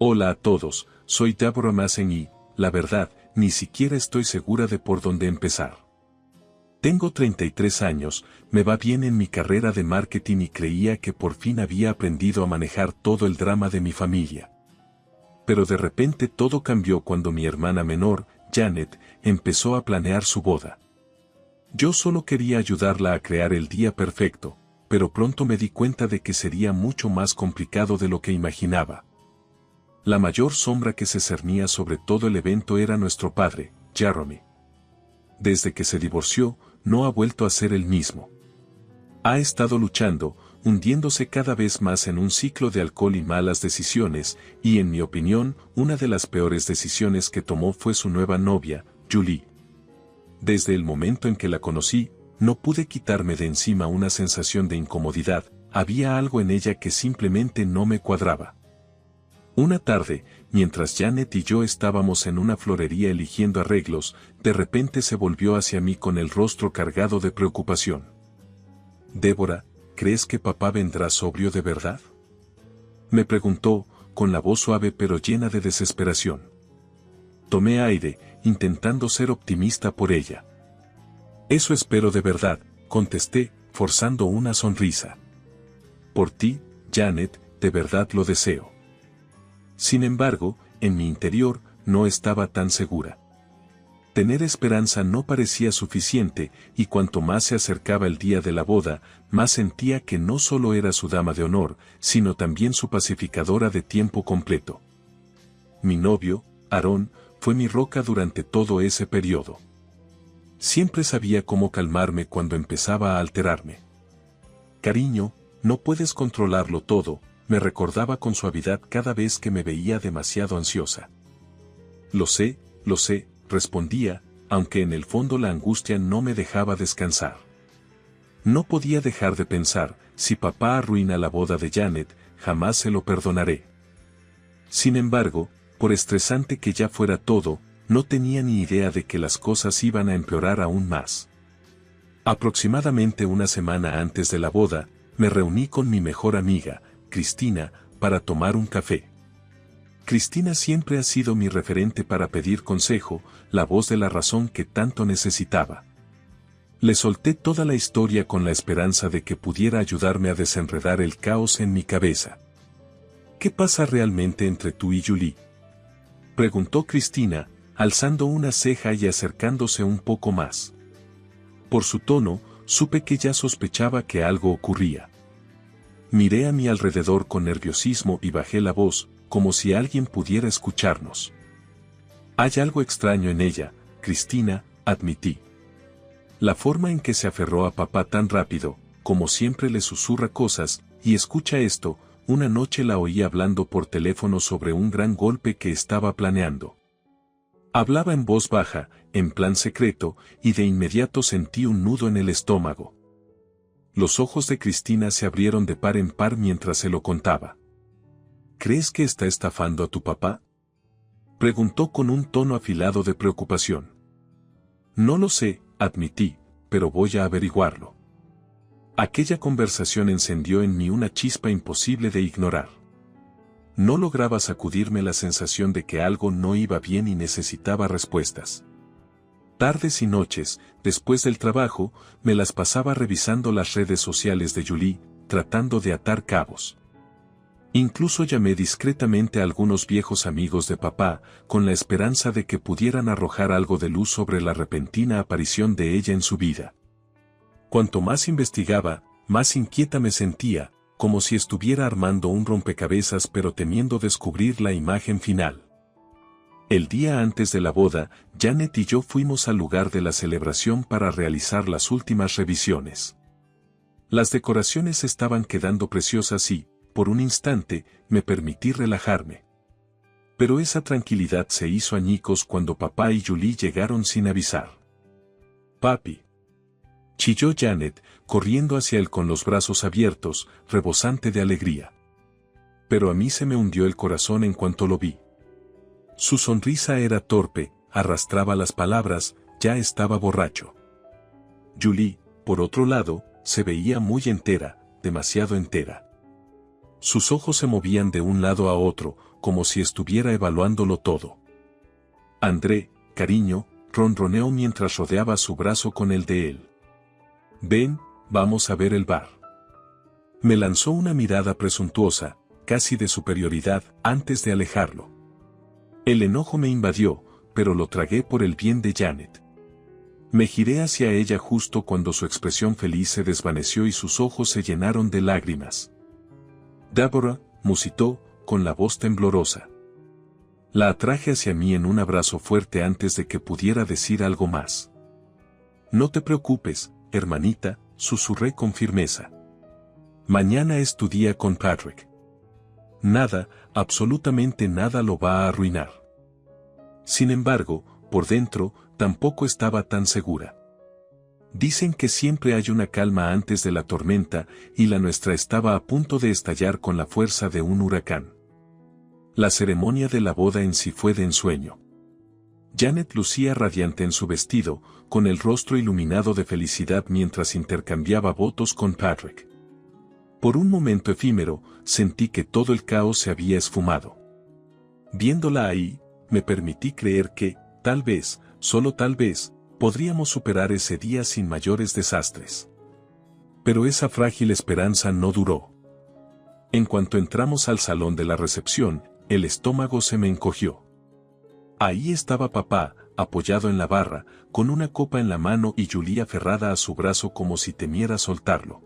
Hola a todos, soy Deborah Massen y, la verdad, ni siquiera estoy segura de por dónde empezar. Tengo 33 años, me va bien en mi carrera de marketing y creía que por fin había aprendido a manejar todo el drama de mi familia. Pero de repente todo cambió cuando mi hermana menor, Janet, empezó a planear su boda. Yo solo quería ayudarla a crear el día perfecto, pero pronto me di cuenta de que sería mucho más complicado de lo que imaginaba. La mayor sombra que se cernía sobre todo el evento era nuestro padre, Jeremy. Desde que se divorció, no ha vuelto a ser el mismo. Ha estado luchando, hundiéndose cada vez más en un ciclo de alcohol y malas decisiones, y en mi opinión, una de las peores decisiones que tomó fue su nueva novia, Julie. Desde el momento en que la conocí, no pude quitarme de encima una sensación de incomodidad, había algo en ella que simplemente no me cuadraba. Una tarde, mientras Janet y yo estábamos en una florería eligiendo arreglos, de repente se volvió hacia mí con el rostro cargado de preocupación. «Débora, ¿crees que papá vendrá sobrio de verdad?», me preguntó, con la voz suave pero llena de desesperación. Tomé aire, intentando ser optimista por ella. «Eso espero de verdad», contesté, forzando una sonrisa. «Por ti, Janet, de verdad lo deseo». Sin embargo, en mi interior, no estaba tan segura. Tener esperanza no parecía suficiente, y cuanto más se acercaba el día de la boda, más sentía que no solo era su dama de honor, sino también su pacificadora de tiempo completo. Mi novio, Aaron, fue mi roca durante todo ese periodo. Siempre sabía cómo calmarme cuando empezaba a alterarme. «Cariño, no puedes controlarlo todo», me recordaba con suavidad cada vez que me veía demasiado ansiosa. Lo sé, respondía, aunque en el fondo la angustia no me dejaba descansar. No podía dejar de pensar, si papá arruina la boda de Janet, jamás se lo perdonaré. Sin embargo, por estresante que ya fuera todo, no tenía ni idea de que las cosas iban a empeorar aún más. Aproximadamente una semana antes de la boda, me reuní con mi mejor amiga, Cristina, para tomar un café. Cristina siempre ha sido mi referente para pedir consejo, la voz de la razón que tanto necesitaba. Le solté toda la historia con la esperanza de que pudiera ayudarme a desenredar el caos en mi cabeza. «¿Qué pasa realmente entre tú y Julie?», preguntó Cristina, alzando una ceja y acercándose un poco más. Por su tono, supe que ya sospechaba que algo ocurría. Miré a mi alrededor con nerviosismo y bajé la voz, como si alguien pudiera escucharnos. «Hay algo extraño en ella, Cristina», admití. La forma en que se aferró a papá tan rápido, como siempre le susurra cosas, y escucha esto, una noche la oí hablando por teléfono sobre un gran golpe que estaba planeando. Hablaba en voz baja, en plan secreto, y de inmediato sentí un nudo en el estómago. Los ojos de Cristina se abrieron de par en par mientras se lo contaba. «¿Crees que está estafando a tu papá?», preguntó con un tono afilado de preocupación. «No lo sé», admití, «pero voy a averiguarlo». Aquella conversación encendió en mí una chispa imposible de ignorar. No lograba sacudirme la sensación de que algo no iba bien y necesitaba respuestas. Tardes y noches, después del trabajo, me las pasaba revisando las redes sociales de Julie, tratando de atar cabos. Incluso llamé discretamente a algunos viejos amigos de papá, con la esperanza de que pudieran arrojar algo de luz sobre la repentina aparición de ella en su vida. Cuanto más investigaba, más inquieta me sentía, como si estuviera armando un rompecabezas pero temiendo descubrir la imagen final. El día antes de la boda, Janet y yo fuimos al lugar de la celebración para realizar las últimas revisiones. Las decoraciones estaban quedando preciosas y, por un instante, me permití relajarme. Pero esa tranquilidad se hizo añicos cuando papá y Julie llegaron sin avisar. «Papi», chilló Janet, corriendo hacia él con los brazos abiertos, rebosante de alegría. Pero a mí se me hundió el corazón en cuanto lo vi. Su sonrisa era torpe, arrastraba las palabras, ya estaba borracho. Julie, por otro lado, se veía muy entera, demasiado entera. Sus ojos se movían de un lado a otro, como si estuviera evaluándolo todo. André, cariño, ronroneó mientras rodeaba su brazo con el de él. Ven, vamos a ver el bar. Me lanzó una mirada presuntuosa, casi de superioridad, antes de alejarlo. El enojo me invadió, pero lo tragué por el bien de Janet. Me giré hacia ella justo cuando su expresión feliz se desvaneció y sus ojos se llenaron de lágrimas. Deborah, musitó, con la voz temblorosa. La atraje hacia mí en un abrazo fuerte antes de que pudiera decir algo más. No te preocupes, hermanita, susurré con firmeza. Mañana es tu día con Patrick. Nada, absolutamente nada lo va a arruinar. Sin embargo, por dentro, tampoco estaba tan segura. Dicen que siempre hay una calma antes de la tormenta, y la nuestra estaba a punto de estallar con la fuerza de un huracán. La ceremonia de la boda en sí fue de ensueño. Janet lucía radiante en su vestido, con el rostro iluminado de felicidad mientras intercambiaba votos con Patrick. Por un momento efímero, sentí que todo el caos se había esfumado. Viéndola ahí, me permití creer que, tal vez, solo tal vez, podríamos superar ese día sin mayores desastres. Pero esa frágil esperanza no duró. En cuanto entramos al salón de la recepción, el estómago se me encogió. Ahí estaba papá, apoyado en la barra, con una copa en la mano y Julie aferrada a su brazo como si temiera soltarlo.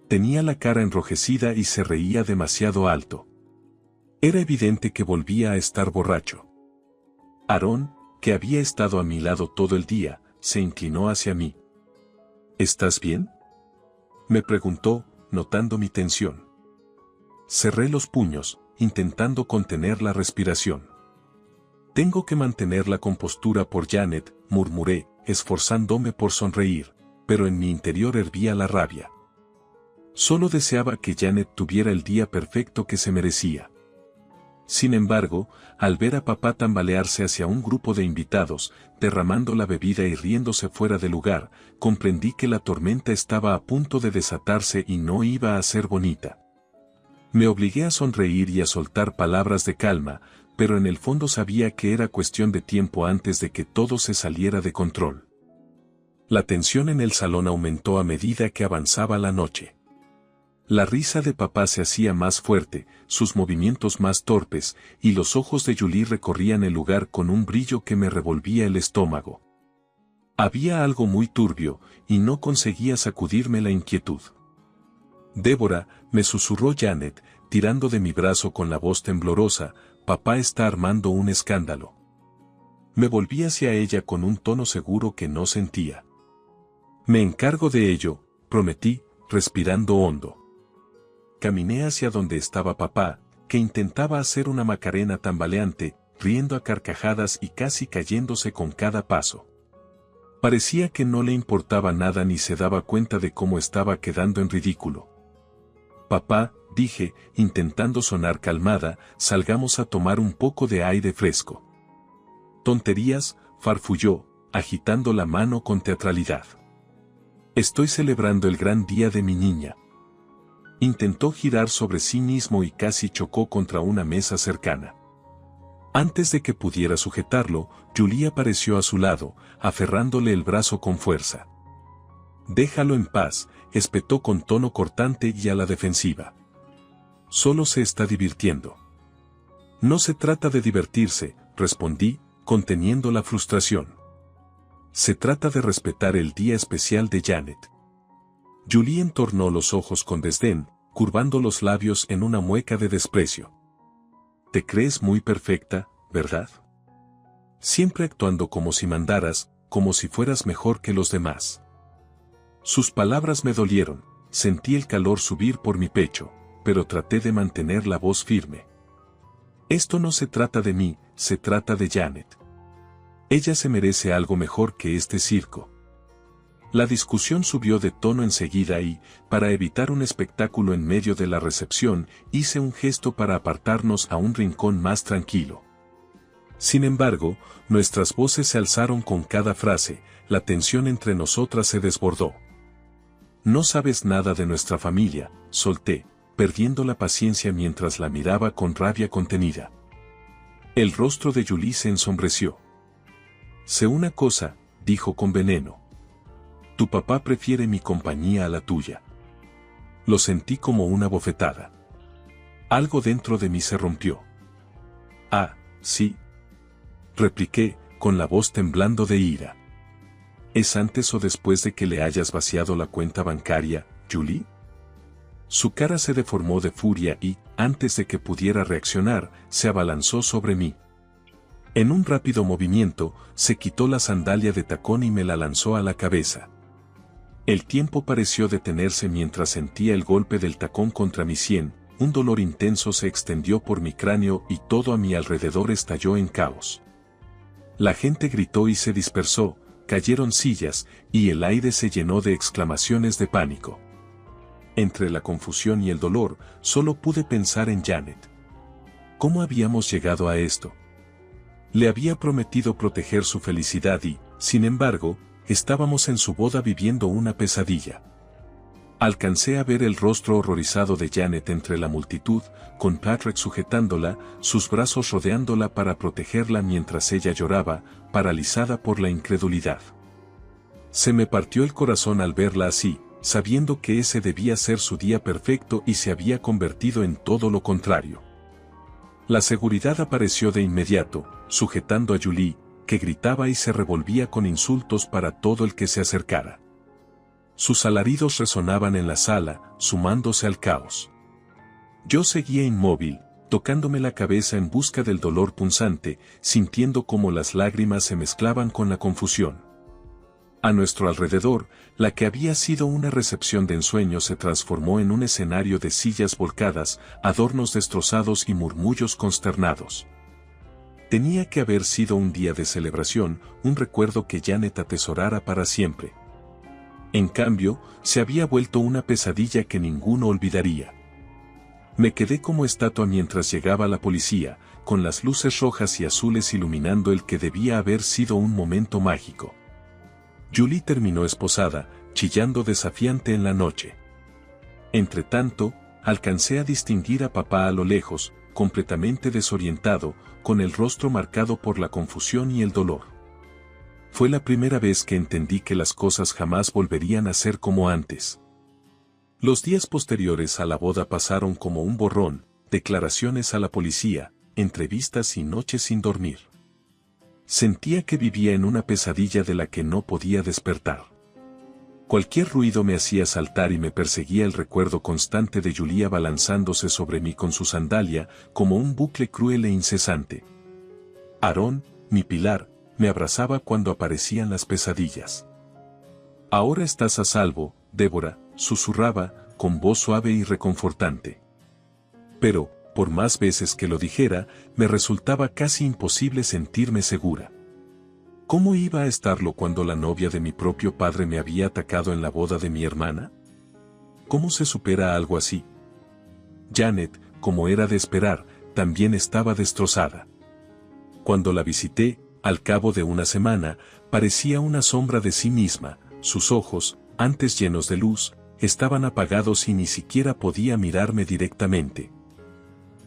Tenía la cara enrojecida y se reía demasiado alto. Era evidente que volvía a estar borracho. Aarón, que había estado a mi lado todo el día, se inclinó hacia mí. ¿Estás bien?, me preguntó, notando mi tensión. Cerré los puños, intentando contener la respiración. Tengo que mantener la compostura por Janet, murmuré, esforzándome por sonreír, pero en mi interior hervía la rabia. Solo deseaba que Janet tuviera el día perfecto que se merecía. Sin embargo, al ver a papá tambalearse hacia un grupo de invitados, derramando la bebida y riéndose fuera de lugar, comprendí que la tormenta estaba a punto de desatarse y no iba a ser bonita. Me obligué a sonreír y a soltar palabras de calma, pero en el fondo sabía que era cuestión de tiempo antes de que todo se saliera de control. La tensión en el salón aumentó a medida que avanzaba la noche. La risa de papá se hacía más fuerte, sus movimientos más torpes, y los ojos de Julie recorrían el lugar con un brillo que me revolvía el estómago. Había algo muy turbio, y no conseguía sacudirme la inquietud. Deborah, me susurró Janet, tirando de mi brazo con la voz temblorosa, papá está armando un escándalo. Me volví hacia ella con un tono seguro que no sentía. Me encargo de ello, prometí, respirando hondo. Caminé hacia donde estaba papá, que intentaba hacer una macarena tambaleante, riendo a carcajadas y casi cayéndose con cada paso. Parecía que no le importaba nada ni se daba cuenta de cómo estaba quedando en ridículo. Papá, dije, intentando sonar calmada, salgamos a tomar un poco de aire fresco. Tonterías, farfulló, agitando la mano con teatralidad. Estoy celebrando el gran día de mi niña. Intentó girar sobre sí mismo y casi chocó contra una mesa cercana. Antes de que pudiera sujetarlo, Julie apareció a su lado, aferrándole el brazo con fuerza. Déjalo en paz, espetó con tono cortante y a la defensiva. Solo se está divirtiendo. No se trata de divertirse, respondí, conteniendo la frustración. Se trata de respetar el día especial de Janet. Julie entornó los ojos con desdén, curvando los labios en una mueca de desprecio. Te crees muy perfecta, ¿verdad? Siempre actuando como si mandaras, como si fueras mejor que los demás. Sus palabras me dolieron, sentí el calor subir por mi pecho, pero traté de mantener la voz firme. Esto no se trata de mí, se trata de Janet. Ella se merece algo mejor que este circo. La discusión subió de tono enseguida y, para evitar un espectáculo en medio de la recepción, hice un gesto para apartarnos a un rincón más tranquilo. Sin embargo, nuestras voces se alzaron con cada frase, la tensión entre nosotras se desbordó. No sabes nada de nuestra familia, solté, perdiendo la paciencia mientras la miraba con rabia contenida. El rostro de Julie se ensombreció. Sé una cosa, dijo con veneno. Tu papá prefiere mi compañía a la tuya. Lo sentí como una bofetada. Algo dentro de mí se rompió. Ah, sí. Repliqué, con la voz temblando de ira. ¿Es antes o después de que le hayas vaciado la cuenta bancaria, Julie? Su cara se deformó de furia y, antes de que pudiera reaccionar, se abalanzó sobre mí. En un rápido movimiento, se quitó la sandalia de tacón y me la lanzó a la cabeza. El tiempo pareció detenerse mientras sentía el golpe del tacón contra mi sien, un dolor intenso se extendió por mi cráneo y todo a mi alrededor estalló en caos. La gente gritó y se dispersó, cayeron sillas, y el aire se llenó de exclamaciones de pánico. Entre la confusión y el dolor, solo pude pensar en Janet. ¿Cómo habíamos llegado a esto? Le había prometido proteger su felicidad y, sin embargo, estábamos en su boda viviendo una pesadilla. Alcancé a ver el rostro horrorizado de Janet entre la multitud, con Patrick sujetándola, sus brazos rodeándola para protegerla mientras ella lloraba, paralizada por la incredulidad. Se me partió el corazón al verla así, sabiendo que ese debía ser su día perfecto y se había convertido en todo lo contrario. La seguridad apareció de inmediato, sujetando a Julie, que gritaba y se revolvía con insultos para todo el que se acercara. Sus alaridos resonaban en la sala, sumándose al caos. Yo seguía inmóvil, tocándome la cabeza en busca del dolor punzante, sintiendo cómo las lágrimas se mezclaban con la confusión. A nuestro alrededor, la que había sido una recepción de ensueño se transformó en un escenario de sillas volcadas, adornos destrozados y murmullos consternados. Tenía que haber sido un día de celebración, un recuerdo que Janet atesorara para siempre. En cambio, se había vuelto una pesadilla que ninguno olvidaría. Me quedé como estatua mientras llegaba la policía, con las luces rojas y azules iluminando el que debía haber sido un momento mágico. Julie terminó esposada, chillando desafiante en la noche. Entretanto, alcancé a distinguir a papá a lo lejos, completamente desorientado, con el rostro marcado por la confusión y el dolor. Fue la primera vez que entendí que las cosas jamás volverían a ser como antes. Los días posteriores a la boda pasaron como un borrón, declaraciones a la policía, entrevistas y noches sin dormir. Sentía que vivía en una pesadilla de la que no podía despertar. Cualquier ruido me hacía saltar y me perseguía el recuerdo constante de Julia balanzándose sobre mí con su sandalia, como un bucle cruel e incesante. Aarón, mi pilar, me abrazaba cuando aparecían las pesadillas. Ahora estás a salvo, Débora, susurraba, con voz suave y reconfortante. Pero, por más veces que lo dijera, me resultaba casi imposible sentirme segura. ¿Cómo iba a estarlo cuando la novia de mi propio padre me había atacado en la boda de mi hermana? ¿Cómo se supera algo así? Janet, como era de esperar, también estaba destrozada. Cuando la visité, al cabo de una semana, parecía una sombra de sí misma, sus ojos, antes llenos de luz, estaban apagados y ni siquiera podía mirarme directamente.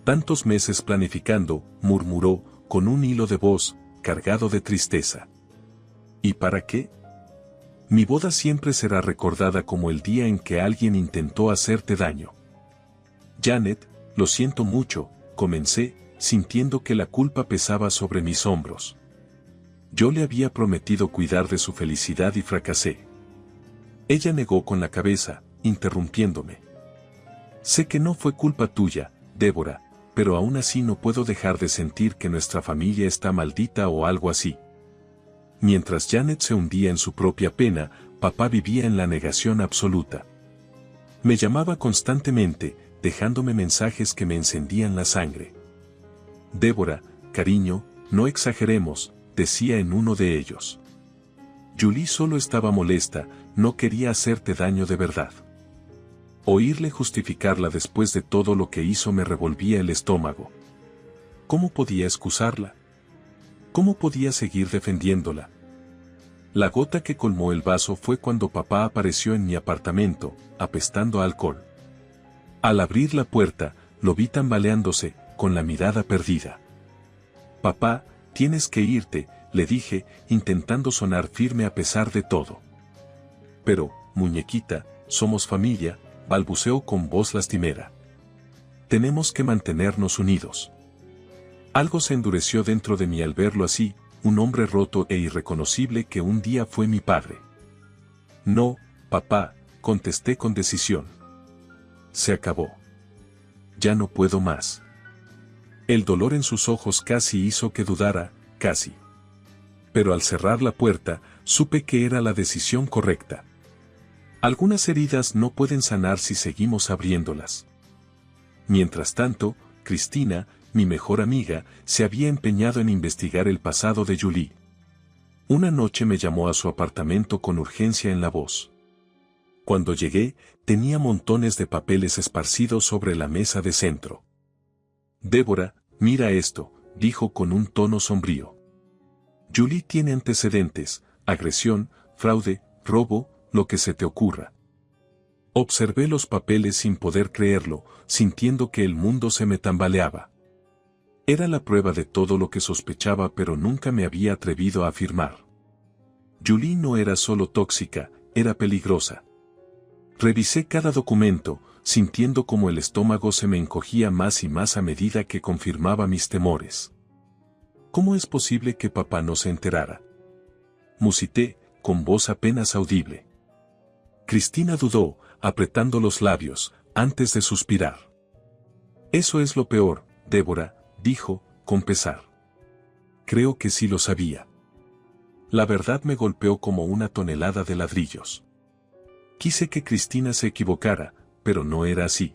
Tantos meses planificando, murmuró, con un hilo de voz, cargado de tristeza. ¿Y para qué? Mi boda siempre será recordada como el día en que alguien intentó hacerte daño. Janet, lo siento mucho, comencé, sintiendo que la culpa pesaba sobre mis hombros. Yo le había prometido cuidar de su felicidad y fracasé. Ella negó con la cabeza, interrumpiéndome. Sé que no fue culpa tuya, Débora, pero aún así no puedo dejar de sentir que nuestra familia está maldita o algo así. Mientras Janet se hundía en su propia pena, papá vivía en la negación absoluta. Me llamaba constantemente, dejándome mensajes que me encendían la sangre. Débora, cariño, no exageremos, decía en uno de ellos. Julie solo estaba molesta, no quería hacerte daño de verdad. Oírle justificarla después de todo lo que hizo me revolvía el estómago. ¿Cómo podía excusarla? ¿Cómo podía seguir defendiéndola? La gota que colmó el vaso fue cuando papá apareció en mi apartamento, apestando a alcohol. Al abrir la puerta, lo vi tambaleándose, con la mirada perdida. Papá, tienes que irte, le dije, intentando sonar firme a pesar de todo. Pero, muñequita, somos familia, balbuceó con voz lastimera. Tenemos que mantenernos unidos. Algo se endureció dentro de mí al verlo así, un hombre roto e irreconocible que un día fue mi padre. No, papá, contesté con decisión. Se acabó. Ya no puedo más. El dolor en sus ojos casi hizo que dudara, casi. Pero al cerrar la puerta, supe que era la decisión correcta. Algunas heridas no pueden sanar si seguimos abriéndolas. Mientras tanto, Cristina, mi mejor amiga, se había empeñado en investigar el pasado de Julie. Una noche me llamó a su apartamento con urgencia en la voz. Cuando llegué, tenía montones de papeles esparcidos sobre la mesa de centro. Débora, mira esto, dijo con un tono sombrío. Julie tiene antecedentes, agresión, fraude, robo, lo que se te ocurra. Observé los papeles sin poder creerlo, sintiendo que el mundo se me tambaleaba. Era la prueba de todo lo que sospechaba, pero nunca me había atrevido a afirmar. Julie no era solo tóxica, era peligrosa. Revisé cada documento, sintiendo como el estómago se me encogía más y más a medida que confirmaba mis temores. ¿Cómo es posible que papá no se enterara? Musité, con voz apenas audible. Cristina dudó, apretando los labios, antes de suspirar. Eso es lo peor, Débora, dijo, con pesar. Creo que sí lo sabía. La verdad me golpeó como una tonelada de ladrillos. Quise que Cristina se equivocara, pero no era así.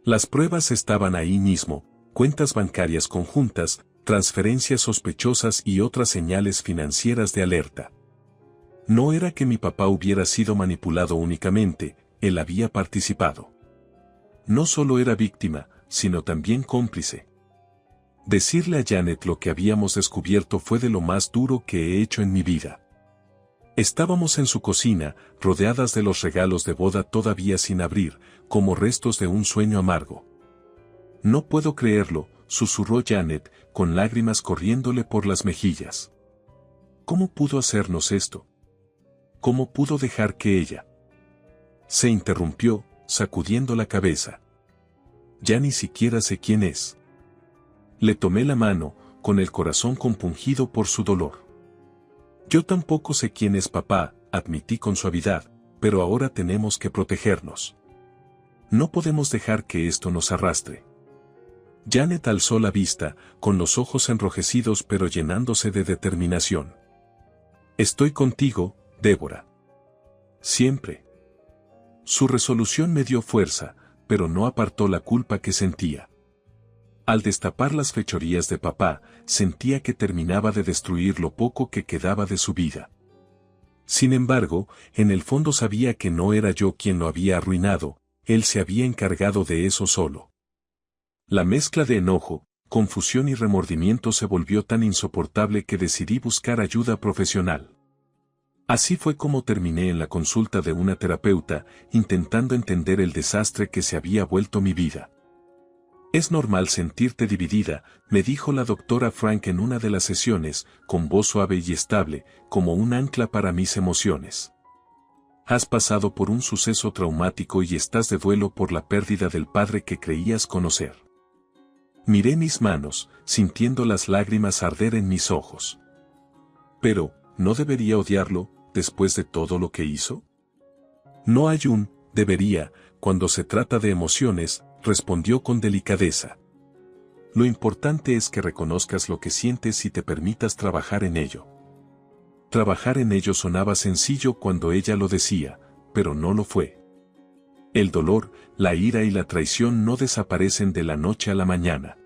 Las pruebas estaban ahí mismo, cuentas bancarias conjuntas, transferencias sospechosas y otras señales financieras de alerta. No era que mi papá hubiera sido manipulado únicamente, él había participado. No solo era víctima, sino también cómplice. Decirle a Janet lo que habíamos descubierto fue de lo más duro que he hecho en mi vida. Estábamos en su cocina, rodeadas de los regalos de boda todavía sin abrir, como restos de un sueño amargo. No puedo creerlo, susurró Janet, con lágrimas corriéndole por las mejillas. ¿Cómo pudo hacernos esto? ¿Cómo pudo dejar que ella? Se interrumpió, sacudiendo la cabeza. Ya ni siquiera sé quién es. Le tomé la mano, con el corazón compungido por su dolor. Yo tampoco sé quién es papá, admití con suavidad, pero ahora tenemos que protegernos. No podemos dejar que esto nos arrastre. Janet alzó la vista, con los ojos enrojecidos pero llenándose de determinación. Estoy contigo, Débora. Siempre. Su resolución me dio fuerza, pero no apartó la culpa que sentía. Al destapar las fechorías de papá, sentía que terminaba de destruir lo poco que quedaba de su vida. Sin embargo, en el fondo sabía que no era yo quien lo había arruinado, él se había encargado de eso solo. La mezcla de enojo, confusión y remordimiento se volvió tan insoportable que decidí buscar ayuda profesional. Así fue como terminé en la consulta de una terapeuta, intentando entender el desastre que se había vuelto mi vida. Es normal sentirte dividida, me dijo la doctora Frank en una de las sesiones, con voz suave y estable, como un ancla para mis emociones. Has pasado por un suceso traumático y estás de duelo por la pérdida del padre que creías conocer. Miré mis manos, sintiendo las lágrimas arder en mis ojos. Pero, ¿no debería odiarlo, después de todo lo que hizo? No hay un debería, cuando se trata de emociones, respondió con delicadeza. Lo importante es que reconozcas lo que sientes y te permitas trabajar en ello. Trabajar en ello sonaba sencillo cuando ella lo decía, pero no lo fue. El dolor, la ira y la traición no desaparecen de la noche a la mañana.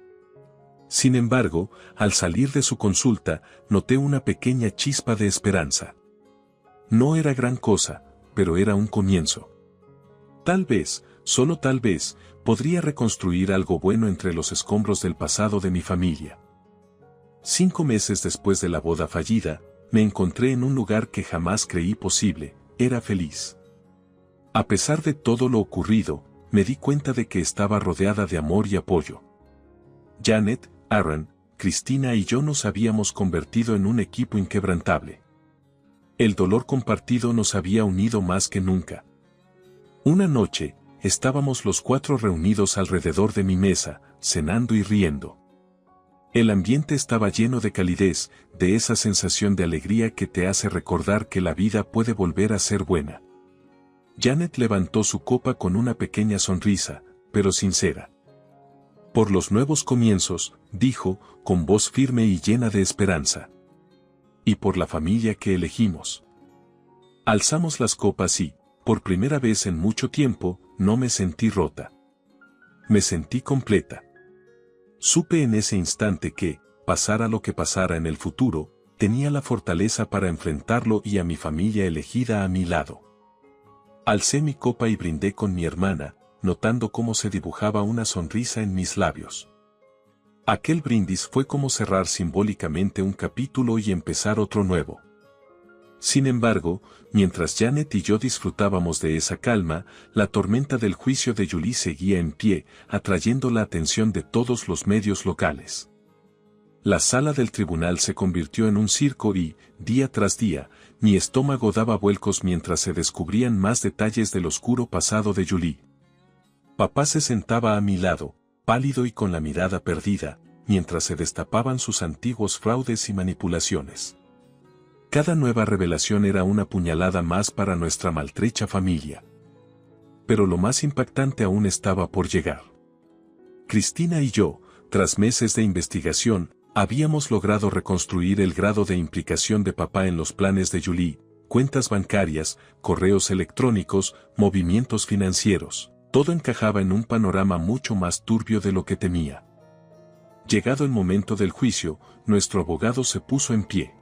Sin embargo, al salir de su consulta, noté una pequeña chispa de esperanza. No era gran cosa, pero era un comienzo. Tal vez, solo tal vez, podría reconstruir algo bueno entre los escombros del pasado de mi familia. 5 meses después de la boda fallida, me encontré en un lugar que jamás creí posible, era feliz. A pesar de todo lo ocurrido, me di cuenta de que estaba rodeada de amor y apoyo. Janet, Aaron, Cristina y yo nos habíamos convertido en un equipo inquebrantable. El dolor compartido nos había unido más que nunca. Una noche, estábamos los 4 reunidos alrededor de mi mesa, cenando y riendo. El ambiente estaba lleno de calidez, de esa sensación de alegría que te hace recordar que la vida puede volver a ser buena. Janet levantó su copa con una pequeña sonrisa, pero sincera. Por los nuevos comienzos, dijo, con voz firme y llena de esperanza. Y por la familia que elegimos. Alzamos las copas y, por primera vez en mucho tiempo, no me sentí rota. Me sentí completa. Supe en ese instante que, pasara lo que pasara en el futuro, tenía la fortaleza para enfrentarlo y a mi familia elegida a mi lado. Alcé mi copa y brindé con mi hermana, notando cómo se dibujaba una sonrisa en mis labios. Aquel brindis fue como cerrar simbólicamente un capítulo y empezar otro nuevo. Sin embargo, mientras Janet y yo disfrutábamos de esa calma, la tormenta del juicio de Julie seguía en pie, atrayendo la atención de todos los medios locales. La sala del tribunal se convirtió en un circo y, día tras día, mi estómago daba vuelcos mientras se descubrían más detalles del oscuro pasado de Julie. Papá se sentaba a mi lado, pálido y con la mirada perdida, mientras se destapaban sus antiguos fraudes y manipulaciones. Cada nueva revelación era una puñalada más para nuestra maltrecha familia. Pero lo más impactante aún estaba por llegar. Cristina y yo, tras meses de investigación, habíamos logrado reconstruir el grado de implicación de papá en los planes de Julie, cuentas bancarias, correos electrónicos, movimientos financieros. Todo encajaba en un panorama mucho más turbio de lo que temía. Llegado el momento del juicio, nuestro abogado se puso en pie.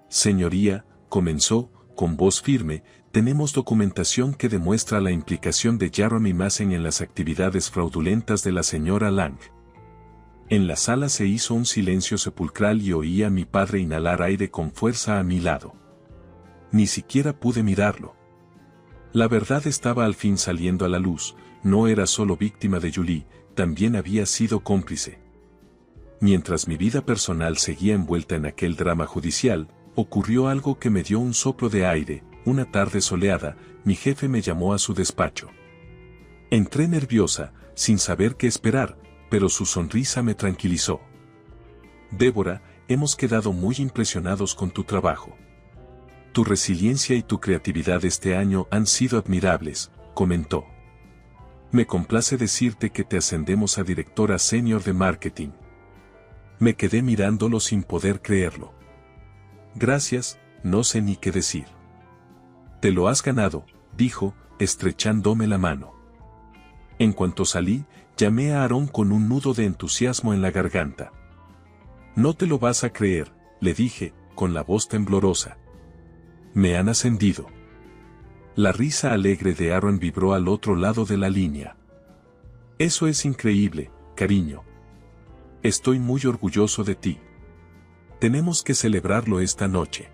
Señoría, comenzó, con voz firme, tenemos documentación que demuestra la implicación de Jeremy Massen en las actividades fraudulentas de la señora Lang. En la sala se hizo un silencio sepulcral y oí a mi padre inhalar aire con fuerza a mi lado. Ni siquiera pude mirarlo. La verdad estaba al fin saliendo a la luz, no era solo víctima de Julie, también había sido cómplice. Mientras mi vida personal seguía envuelta en aquel drama judicial, ocurrió algo que me dio un soplo de aire. Una tarde soleada, mi jefe me llamó a su despacho. Entré nerviosa, sin saber qué esperar, pero su sonrisa me tranquilizó. Débora, hemos quedado muy impresionados con tu trabajo. Tu resiliencia y tu creatividad este año han sido admirables, comentó. Me complace decirte que te ascendemos a directora senior de marketing. Me quedé mirándolo sin poder creerlo. Gracias, no sé ni qué decir. Te lo has ganado, dijo, estrechándome la mano. En cuanto salí, llamé a Aarón con un nudo de entusiasmo en la garganta. No te lo vas a creer, le dije, con la voz temblorosa. Me han ascendido. La risa alegre de Aaron vibró al otro lado de la línea. Eso es increíble, cariño. Estoy muy orgulloso de ti. Tenemos que celebrarlo esta noche.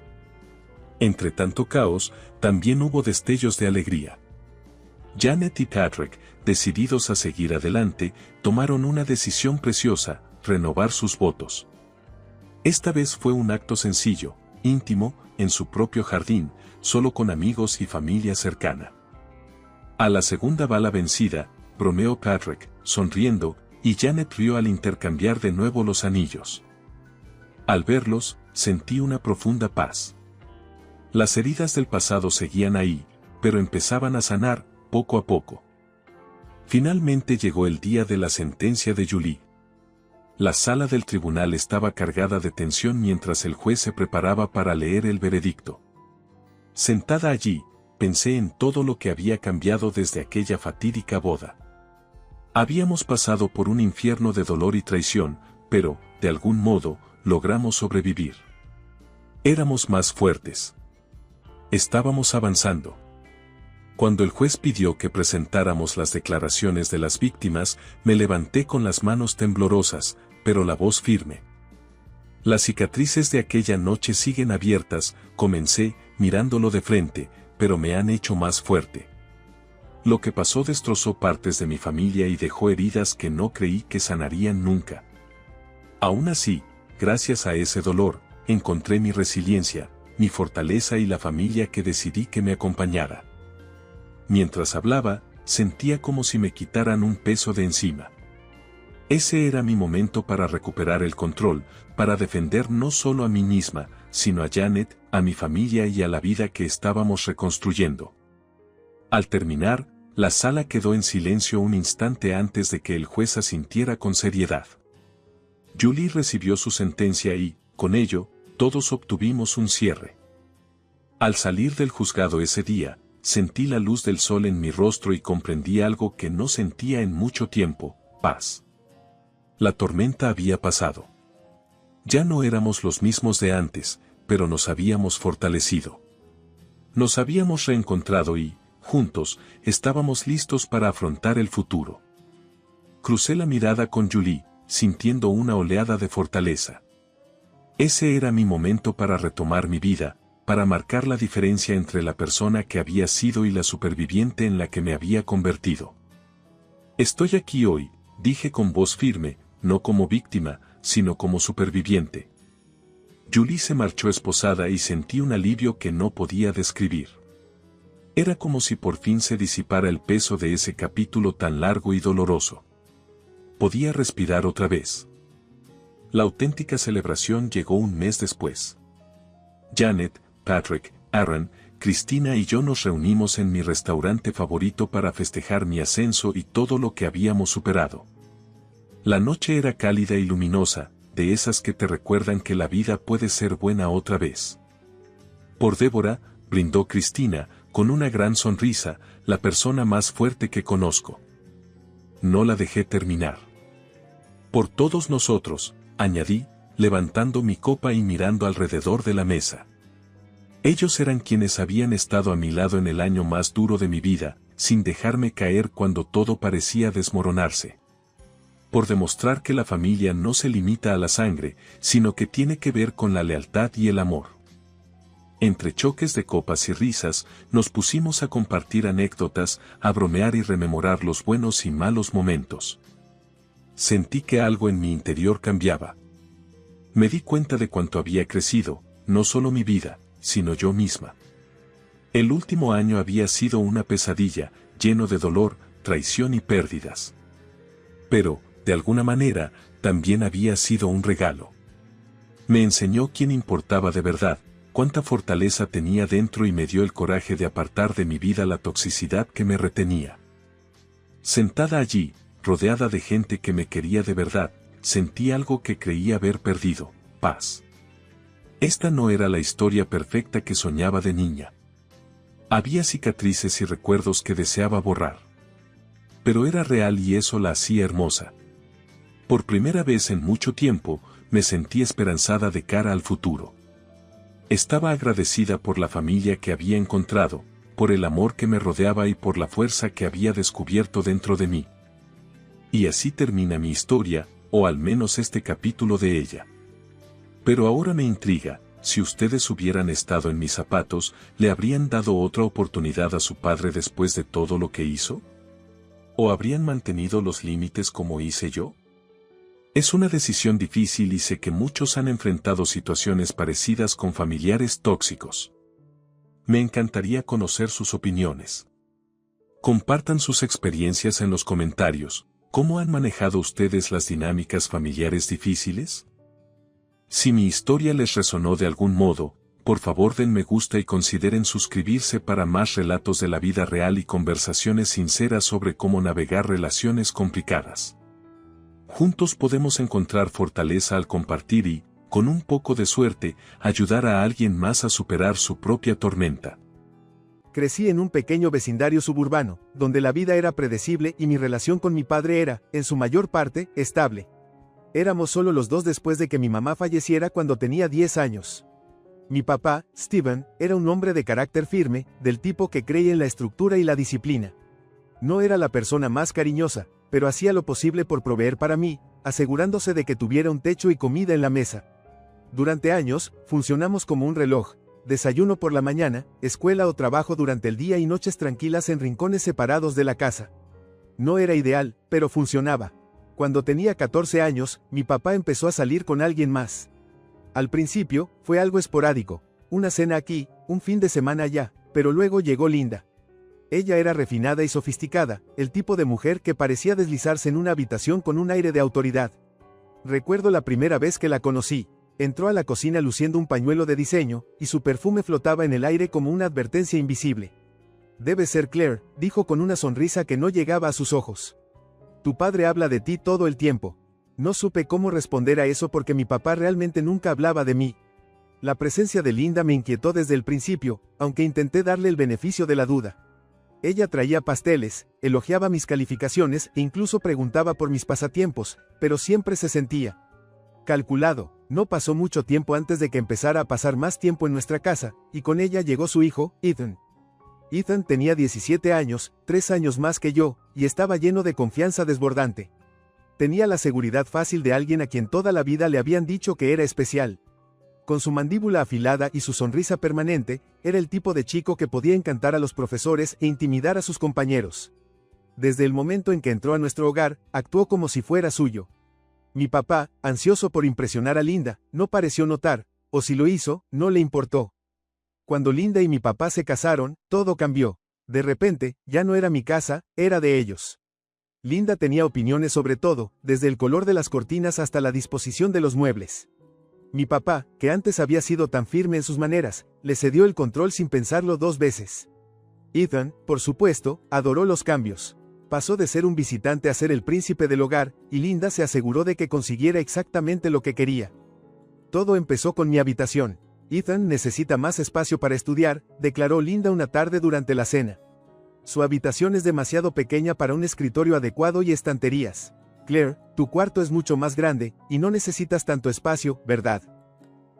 Entre tanto caos, también hubo destellos de alegría. Janet y Patrick, decididos a seguir adelante, tomaron una decisión preciosa, renovar sus votos. Esta vez fue un acto sencillo, íntimo, en su propio jardín, solo con amigos y familia cercana. A la segunda bala vencida, bromeó Patrick, sonriendo, y Janet rió al intercambiar de nuevo los anillos. Al verlos, sentí una profunda paz. Las heridas del pasado seguían ahí, pero empezaban a sanar, poco a poco. Finalmente llegó el día de la sentencia de Julie. La sala del tribunal estaba cargada de tensión mientras el juez se preparaba para leer el veredicto. Sentada allí, pensé en todo lo que había cambiado desde aquella fatídica boda. Habíamos pasado por un infierno de dolor y traición, pero, de algún modo, logramos sobrevivir. Éramos más fuertes. Estábamos avanzando. Cuando el juez pidió que presentáramos las declaraciones de las víctimas, me levanté con las manos temblorosas, pero la voz firme. Las cicatrices de aquella noche siguen abiertas, comencé, mirándolo de frente, pero me han hecho más fuerte. Lo que pasó destrozó partes de mi familia y dejó heridas que no creí que sanarían nunca. Aún así, gracias a ese dolor, encontré mi resiliencia, mi fortaleza y la familia que decidí que me acompañara. Mientras hablaba, sentía como si me quitaran un peso de encima. Ese era mi momento para recuperar el control, para defender no solo a mí misma, sino a Janet, a mi familia y a la vida que estábamos reconstruyendo. Al terminar, la sala quedó en silencio un instante antes de que el juez asintiera con seriedad. Julie recibió su sentencia y, con ello, todos obtuvimos un cierre. Al salir del juzgado ese día, sentí la luz del sol en mi rostro y comprendí algo que no sentía en mucho tiempo: paz. La tormenta había pasado. Ya no éramos los mismos de antes, pero nos habíamos fortalecido. Nos habíamos reencontrado y, juntos, estábamos listos para afrontar el futuro. Crucé la mirada con Julie, sintiendo una oleada de fortaleza. Ese era mi momento para retomar mi vida, para marcar la diferencia entre la persona que había sido y la superviviente en la que me había convertido. Estoy aquí hoy, dije con voz firme, no como víctima, sino como superviviente. Julie se marchó esposada y sentí un alivio que no podía describir. Era como si por fin se disipara el peso de ese capítulo tan largo y doloroso. Podía respirar otra vez. La auténtica celebración llegó un mes después. Janet, Patrick, Aaron, Cristina y yo nos reunimos en mi restaurante favorito para festejar mi ascenso y todo lo que habíamos superado. La noche era cálida y luminosa, de esas que te recuerdan que la vida puede ser buena otra vez. Por Débora, brindó Cristina, con una gran sonrisa, la persona más fuerte que conozco. No la dejé terminar. Por todos nosotros, añadí, levantando mi copa y mirando alrededor de la mesa. Ellos eran quienes habían estado a mi lado en el año más duro de mi vida, sin dejarme caer cuando todo parecía desmoronarse. Por demostrar que la familia no se limita a la sangre, sino que tiene que ver con la lealtad y el amor. Entre choques de copas y risas, nos pusimos a compartir anécdotas, a bromear y rememorar los buenos y malos momentos. Sentí que algo en mi interior cambiaba. Me di cuenta de cuánto había crecido, no solo mi vida, sino yo misma. El último año había sido una pesadilla, lleno de dolor, traición y pérdidas. Pero, de alguna manera, también había sido un regalo. Me enseñó quién importaba de verdad, cuánta fortaleza tenía dentro y me dio el coraje de apartar de mi vida la toxicidad que me retenía. Sentada allí, rodeada de gente que me quería de verdad, sentí algo que creía haber perdido: paz. Esta no era la historia perfecta que soñaba de niña. Había cicatrices y recuerdos que deseaba borrar. Pero era real y eso la hacía hermosa. Por primera vez en mucho tiempo, me sentí esperanzada de cara al futuro. Estaba agradecida por la familia que había encontrado, por el amor que me rodeaba y por la fuerza que había descubierto dentro de mí. Y así termina mi historia, o al menos este capítulo de ella. Pero ahora me intriga, si ustedes hubieran estado en mis zapatos, ¿le habrían dado otra oportunidad a su padre después de todo lo que hizo? ¿O habrían mantenido los límites como hice yo? Es una decisión difícil y sé que muchos han enfrentado situaciones parecidas con familiares tóxicos. Me encantaría conocer sus opiniones. Compartan sus experiencias en los comentarios. ¿Cómo han manejado ustedes las dinámicas familiares difíciles? Si mi historia les resonó de algún modo, por favor den me gusta y consideren suscribirse para más relatos de la vida real y conversaciones sinceras sobre cómo navegar relaciones complicadas. Juntos podemos encontrar fortaleza al compartir y, con un poco de suerte, ayudar a alguien más a superar su propia tormenta. Crecí en un pequeño vecindario suburbano, donde la vida era predecible y mi relación con mi padre era, en su mayor parte, estable. Éramos solo los dos después de que mi mamá falleciera cuando tenía 10 años. Mi papá, Steven, era un hombre de carácter firme, del tipo que creía en la estructura y la disciplina. No era la persona más cariñosa, pero hacía lo posible por proveer para mí, asegurándose de que tuviera un techo y comida en la mesa. Durante años, funcionamos como un reloj. Desayuno por la mañana, escuela o trabajo durante el día y noches tranquilas en rincones separados de la casa. No era ideal, pero funcionaba. Cuando tenía 14 años, mi papá empezó a salir con alguien más. Al principio, fue algo esporádico, una cena aquí, un fin de semana allá, pero luego llegó Linda. Ella era refinada y sofisticada, el tipo de mujer que parecía deslizarse en una habitación con un aire de autoridad. Recuerdo la primera vez que la conocí. Entró a la cocina luciendo un pañuelo de diseño, y su perfume flotaba en el aire como una advertencia invisible. «Debe ser Claire», dijo con una sonrisa que no llegaba a sus ojos. «Tu padre habla de ti todo el tiempo». No supe cómo responder a eso porque mi papá realmente nunca hablaba de mí. La presencia de Linda me inquietó desde el principio, aunque intenté darle el beneficio de la duda. Ella traía pasteles, elogiaba mis calificaciones e incluso preguntaba por mis pasatiempos, pero siempre se sentía calculado. No pasó mucho tiempo antes de que empezara a pasar más tiempo en nuestra casa, y con ella llegó su hijo, Ethan. Ethan tenía 17 años, 3 años más que yo, y estaba lleno de confianza desbordante. Tenía la seguridad fácil de alguien a quien toda la vida le habían dicho que era especial. Con su mandíbula afilada y su sonrisa permanente, era el tipo de chico que podía encantar a los profesores e intimidar a sus compañeros. Desde el momento en que entró a nuestro hogar, actuó como si fuera suyo. Mi papá, ansioso por impresionar a Linda, no pareció notar, o si lo hizo, no le importó. Cuando Linda y mi papá se casaron, todo cambió. De repente, ya no era mi casa, era de ellos. Linda tenía opiniones sobre todo, desde el color de las cortinas hasta la disposición de los muebles. Mi papá, que antes había sido tan firme en sus maneras, le cedió el control sin pensarlo 2 veces. Ethan, por supuesto, adoró los cambios. Pasó de ser un visitante a ser el príncipe del hogar, y Linda se aseguró de que consiguiera exactamente lo que quería. Todo empezó con mi habitación. Ethan necesita más espacio para estudiar, declaró Linda una tarde durante la cena. Su habitación es demasiado pequeña para un escritorio adecuado y estanterías. Claire, tu cuarto es mucho más grande, y no necesitas tanto espacio, ¿verdad?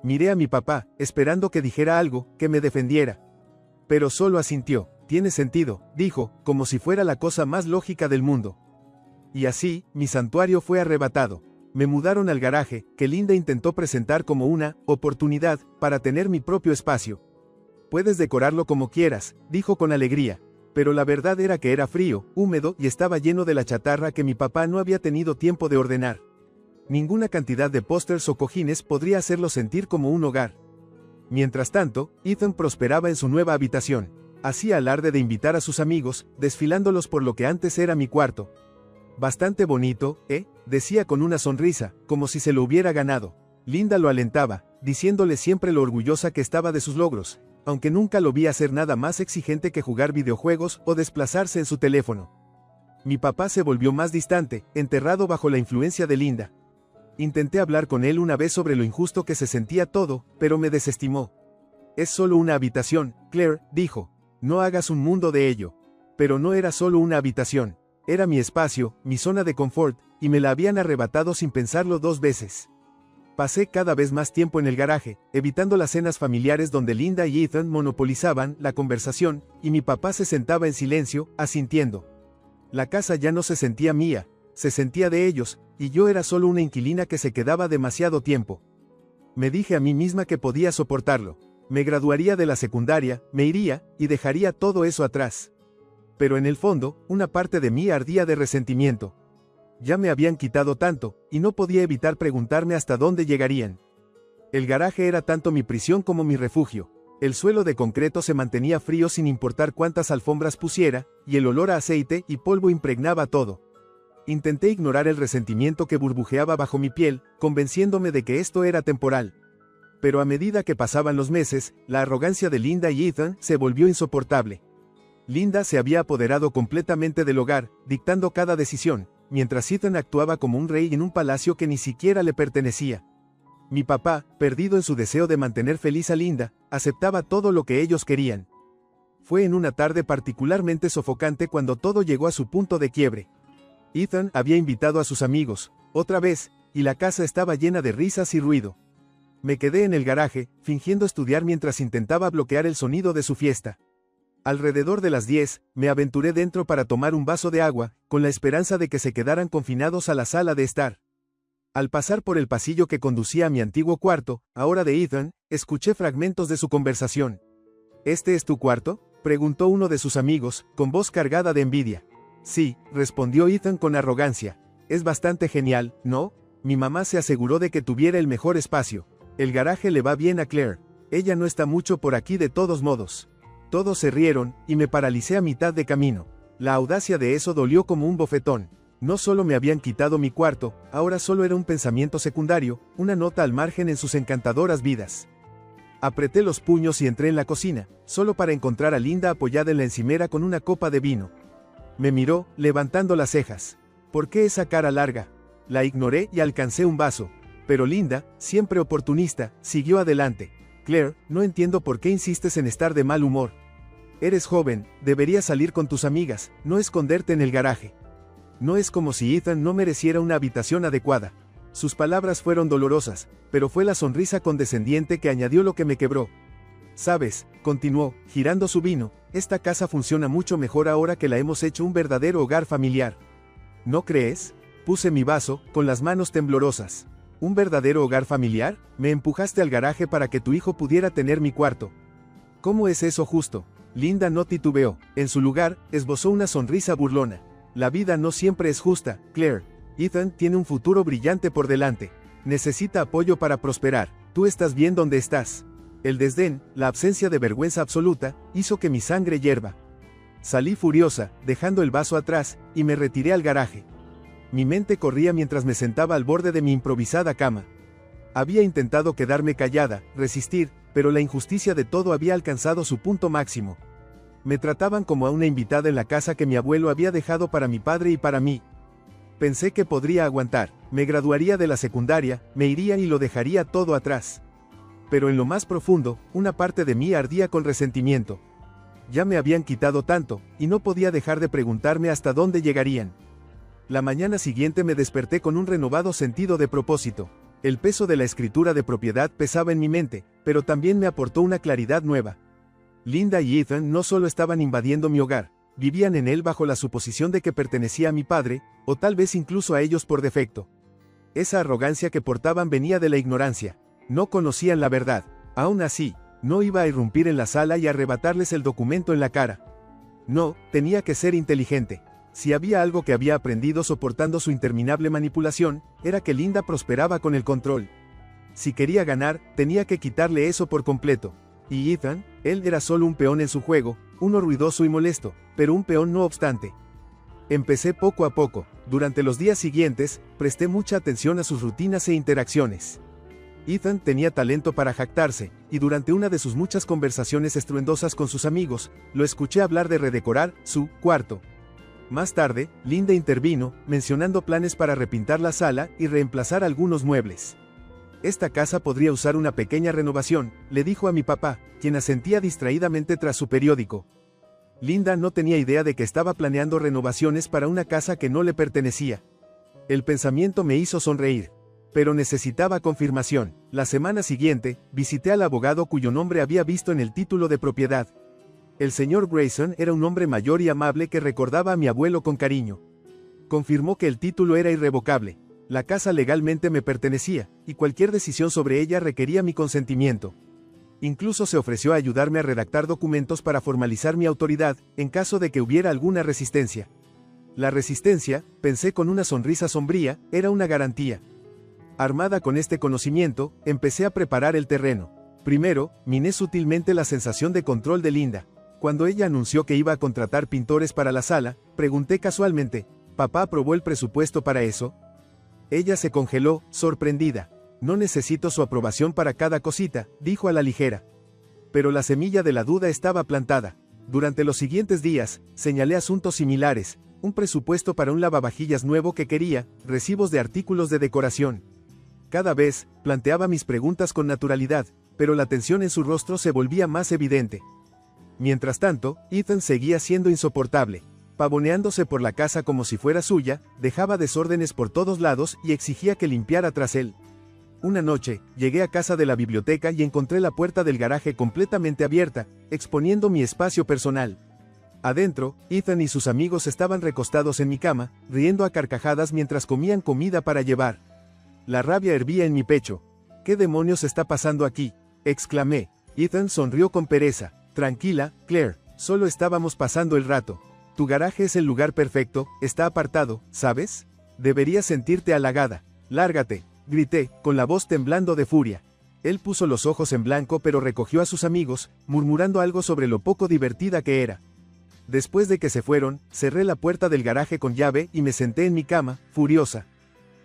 Miré a mi papá, esperando que dijera algo, que me defendiera. Pero solo asintió. Tiene sentido, dijo, como si fuera la cosa más lógica del mundo. Y así, mi santuario fue arrebatado. Me mudaron al garaje, que Linda intentó presentar como una oportunidad para tener mi propio espacio. Puedes decorarlo como quieras, dijo con alegría. Pero la verdad era que era frío, húmedo y estaba lleno de la chatarra que mi papá no había tenido tiempo de ordenar. Ninguna cantidad de pósters o cojines podría hacerlo sentir como un hogar. Mientras tanto, Ethan prosperaba en su nueva habitación. Hacía alarde de invitar a sus amigos, desfilándolos por lo que antes era mi cuarto. Bastante bonito, decía con una sonrisa, como si se lo hubiera ganado. Linda lo alentaba, diciéndole siempre lo orgullosa que estaba de sus logros, aunque nunca lo vi hacer nada más exigente que jugar videojuegos o desplazarse en su teléfono. Mi papá se volvió más distante, enterrado bajo la influencia de Linda. Intenté hablar con él una vez sobre lo injusto que se sentía todo, pero me desestimó. Es solo una habitación, Claire, dijo. No hagas un mundo de ello. Pero no era solo una habitación. Era mi espacio, mi zona de confort, y me la habían arrebatado sin pensarlo 2 veces. Pasé cada vez más tiempo en el garaje, evitando las cenas familiares donde Linda y Ethan monopolizaban la conversación, y mi papá se sentaba en silencio, asintiendo. La casa ya no se sentía mía, se sentía de ellos, y yo era solo una inquilina que se quedaba demasiado tiempo. Me dije a mí misma que podía soportarlo. Me graduaría de la secundaria, me iría, y dejaría todo eso atrás. Pero en el fondo, una parte de mí ardía de resentimiento. Ya me habían quitado tanto, y no podía evitar preguntarme hasta dónde llegarían. El garaje era tanto mi prisión como mi refugio. El suelo de concreto se mantenía frío sin importar cuántas alfombras pusiera, y el olor a aceite y polvo impregnaba todo. Intenté ignorar el resentimiento que burbujeaba bajo mi piel, convenciéndome de que esto era temporal. Pero a medida que pasaban los meses, la arrogancia de Linda y Ethan se volvió insoportable. Linda se había apoderado completamente del hogar, dictando cada decisión, mientras Ethan actuaba como un rey en un palacio que ni siquiera le pertenecía. Mi papá, perdido en su deseo de mantener feliz a Linda, aceptaba todo lo que ellos querían. Fue en una tarde particularmente sofocante cuando todo llegó a su punto de quiebre. Ethan había invitado a sus amigos, otra vez, y la casa estaba llena de risas y ruido. Me quedé en el garaje, fingiendo estudiar mientras intentaba bloquear el sonido de su fiesta. Alrededor de las 10, me aventuré dentro para tomar un vaso de agua, con la esperanza de que se quedaran confinados a la sala de estar. Al pasar por el pasillo que conducía a mi antiguo cuarto, ahora de Ethan, escuché fragmentos de su conversación. ¿Este es tu cuarto?, preguntó uno de sus amigos, con voz cargada de envidia. Sí, respondió Ethan con arrogancia. Es bastante genial, ¿no? Mi mamá se aseguró de que tuviera el mejor espacio. El garaje le va bien a Claire. Ella no está mucho por aquí de todos modos. Todos se rieron, y me paralicé a mitad de camino. La audacia de eso dolió como un bofetón. No solo me habían quitado mi cuarto, ahora solo era un pensamiento secundario, una nota al margen en sus encantadoras vidas. Apreté los puños y entré en la cocina, solo para encontrar a Linda apoyada en la encimera con una copa de vino. Me miró, levantando las cejas. ¿Por qué esa cara larga? La ignoré y alcancé un vaso. Pero Linda, siempre oportunista, siguió adelante. Claire, no entiendo por qué insistes en estar de mal humor. Eres joven, deberías salir con tus amigas, no esconderte en el garaje. No es como si Ethan no mereciera una habitación adecuada. Sus palabras fueron dolorosas, pero fue la sonrisa condescendiente que añadió lo que me quebró. Sabes, continuó, girando su vino, esta casa funciona mucho mejor ahora que la hemos hecho un verdadero hogar familiar. ¿No crees? Puse mi vaso, con las manos temblorosas. ¿Un verdadero hogar familiar? Me empujaste al garaje para que tu hijo pudiera tener mi cuarto. ¿Cómo es eso justo? Linda no titubeó. En su lugar, esbozó una sonrisa burlona. La vida no siempre es justa, Claire. Ethan tiene un futuro brillante por delante. Necesita apoyo para prosperar. Tú estás bien donde estás. El desdén, la ausencia de vergüenza absoluta, hizo que mi sangre hierva. Salí furiosa, dejando el vaso atrás, y me retiré al garaje. Mi mente corría mientras me sentaba al borde de mi improvisada cama. Había intentado quedarme callada, resistir, pero la injusticia de todo había alcanzado su punto máximo. Me trataban como a una invitada en la casa que mi abuelo había dejado para mi padre y para mí. Pensé que podría aguantar, me graduaría de la secundaria, me iría y lo dejaría todo atrás. Pero en lo más profundo, una parte de mí ardía con resentimiento. Ya me habían quitado tanto, y no podía dejar de preguntarme hasta dónde llegarían. La mañana siguiente me desperté con un renovado sentido de propósito. El peso de la escritura de propiedad pesaba en mi mente, pero también me aportó una claridad nueva. Linda y Ethan no solo estaban invadiendo mi hogar, vivían en él bajo la suposición de que pertenecía a mi padre, o tal vez incluso a ellos por defecto. Esa arrogancia que portaban venía de la ignorancia. No conocían la verdad. Aún así, no iba a irrumpir en la sala y arrebatarles el documento en la cara. No, tenía que ser inteligente. Si había algo que había aprendido soportando su interminable manipulación, era que Linda prosperaba con el control. Si quería ganar, tenía que quitarle eso por completo. Y Ethan, él era solo un peón en su juego, uno ruidoso y molesto, pero un peón no obstante. Empecé poco a poco. Durante los días siguientes, presté mucha atención a sus rutinas e interacciones. Ethan tenía talento para jactarse, y durante una de sus muchas conversaciones estruendosas con sus amigos, lo escuché hablar de redecorar su cuarto. Más tarde, Linda intervino, mencionando planes para repintar la sala y reemplazar algunos muebles. Esta casa podría usar una pequeña renovación, le dijo a mi papá, quien asentía distraídamente tras su periódico. Linda no tenía idea de que estaba planeando renovaciones para una casa que no le pertenecía. El pensamiento me hizo sonreír. Pero necesitaba confirmación. La semana siguiente, visité al abogado cuyo nombre había visto en el título de propiedad. El señor Grayson era un hombre mayor y amable que recordaba a mi abuelo con cariño. Confirmó que el título era irrevocable. La casa legalmente me pertenecía, y cualquier decisión sobre ella requería mi consentimiento. Incluso se ofreció a ayudarme a redactar documentos para formalizar mi autoridad, en caso de que hubiera alguna resistencia. La resistencia, pensé con una sonrisa sombría, era una garantía. Armada con este conocimiento, empecé a preparar el terreno. Primero, miné sutilmente la sensación de control de Linda. Cuando ella anunció que iba a contratar pintores para la sala, pregunté casualmente, ¿papá aprobó el presupuesto para eso? Ella se congeló, sorprendida. No necesito su aprobación para cada cosita, dijo a la ligera. Pero la semilla de la duda estaba plantada. Durante los siguientes días, señalé asuntos similares, un presupuesto para un lavavajillas nuevo que quería, recibos de artículos de decoración. Cada vez, planteaba mis preguntas con naturalidad, pero la tensión en su rostro se volvía más evidente. Mientras tanto, Ethan seguía siendo insoportable. Pavoneándose por la casa como si fuera suya, dejaba desórdenes por todos lados y exigía que limpiara tras él. Una noche, llegué a casa de la biblioteca y encontré la puerta del garaje completamente abierta, exponiendo mi espacio personal. Adentro, Ethan y sus amigos estaban recostados en mi cama, riendo a carcajadas mientras comían comida para llevar. La rabia hervía en mi pecho. ¿Qué demonios está pasando aquí?, exclamé. Ethan sonrió con pereza. Tranquila, Claire, solo estábamos pasando el rato. Tu garaje es el lugar perfecto, está apartado, ¿sabes? Deberías sentirte halagada. Lárgate, grité, con la voz temblando de furia. Él puso los ojos en blanco pero recogió a sus amigos, murmurando algo sobre lo poco divertida que era. Después de que se fueron, cerré la puerta del garaje con llave y me senté en mi cama, furiosa.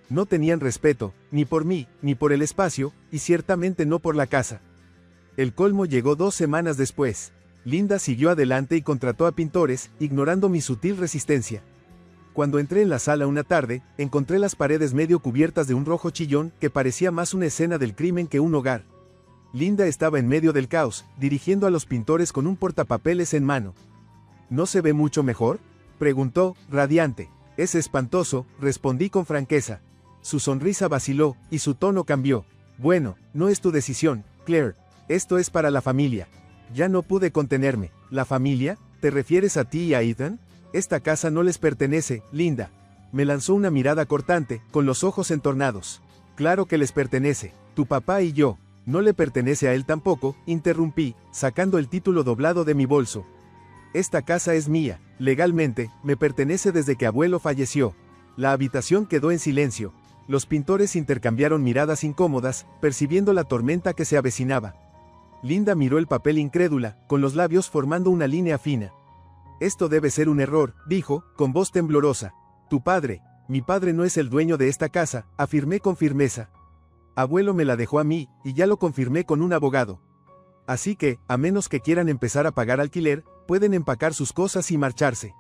No tenían respeto, ni por mí, ni por el espacio, y ciertamente no por la casa. El colmo llegó 2 semanas después. Linda siguió adelante y contrató a pintores, ignorando mi sutil resistencia. Cuando entré en la sala una tarde, encontré las paredes medio cubiertas de un rojo chillón que parecía más una escena del crimen que un hogar. Linda estaba en medio del caos, dirigiendo a los pintores con un portapapeles en mano. ¿No se ve mucho mejor?, preguntó, radiante. Es espantoso, respondí con franqueza. Su sonrisa vaciló, y su tono cambió. Bueno, no es tu decisión, Claire. Esto es para la familia. Ya no pude contenerme. ¿La familia? ¿Te refieres a ti y a Ethan? Esta casa no les pertenece, Linda. Me lanzó una mirada cortante, con los ojos entornados. Claro que les pertenece. Tu papá y yo. No le pertenece a él tampoco, interrumpí, sacando el título doblado de mi bolso. Esta casa es mía. Legalmente, me pertenece desde que abuelo falleció. La habitación quedó en silencio. Los pintores intercambiaron miradas incómodas, percibiendo la tormenta que se avecinaba. Linda miró el papel incrédula, con los labios formando una línea fina. Esto debe ser un error, dijo, con voz temblorosa. Mi padre no es el dueño de esta casa, afirmé con firmeza. Abuelo me la dejó a mí, y ya lo confirmé con un abogado. Así que, a menos que quieran empezar a pagar alquiler, pueden empacar sus cosas y marcharse.